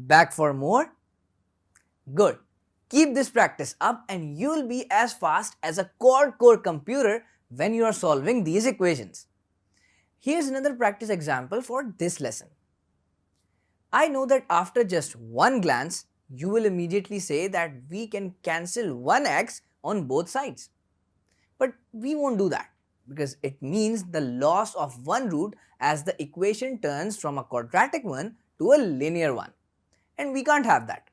Back for more? Good. Keep this practice up and you will be as fast as a quad-core computer when you are solving these equations. Here's another practice example for this lesson. I know that after just one glance, you will immediately say that we can cancel one x on both sides. But we won't do that because it means the loss of one root as the equation turns from a quadratic one to a linear one. And we can't have that.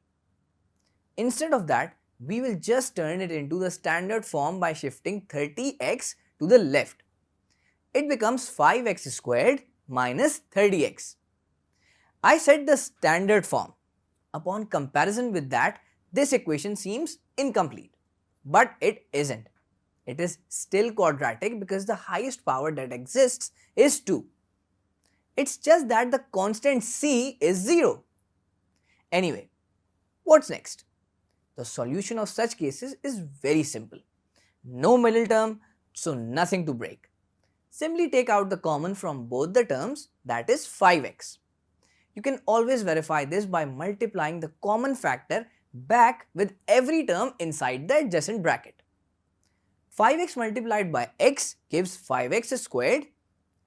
Instead of that, we will just turn it into the standard form by shifting 30x to the left. It becomes 5x squared minus 30x. I said the standard form. Upon comparison with that, this equation seems incomplete. But it isn't. It is still quadratic because the highest power that exists is 2. It's just that the constant c is 0. Anyway, what's next? The solution of such cases is very simple. No middle term, so nothing to break. Simply take out the common from both the terms, that is 5x. You can always verify this by multiplying the common factor back with every term inside the adjacent bracket. 5x multiplied by x gives 5x squared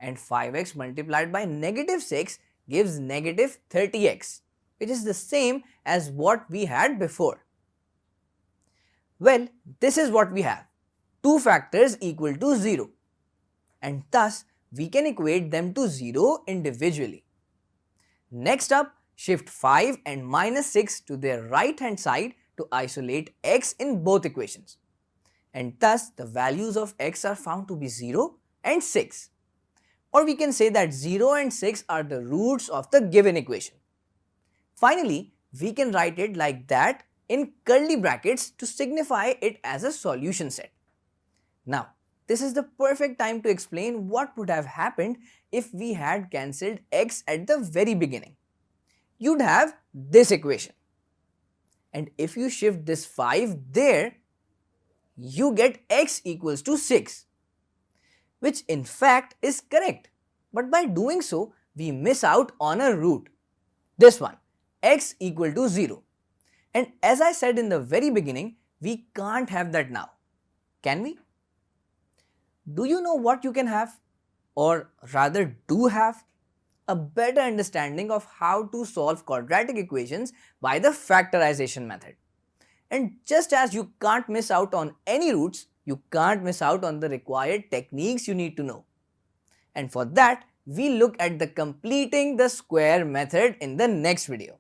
and 5x multiplied by negative 6 gives negative 30x, which is the same as what we had before. Well, this is what we have. Two factors equal to 0 and thus we can equate them to 0 individually. Next up, shift 5 and minus 6 to their right hand side to isolate x in both equations. And thus the values of x are found to be 0 and 6. Or we can say that 0 and 6 are the roots of the given equation. Finally, we can write it like that in curly brackets to signify it as a solution set. Now, this is the perfect time to explain what would have happened if we had cancelled x at the very beginning. You'd have this equation. And if you shift this 5 there, you get x equals to 6, which in fact is correct. But by doing so, we miss out on a root. This one, x equal to 0. And as I said in the very beginning, we can't have that now. Can we? Do you know what you can have? Or rather do have? A better understanding of how to solve quadratic equations by the factorization method. And just as you can't miss out on any roots, you can't miss out on the required techniques you need to know. And for that, we look at the completing the square method in the next video.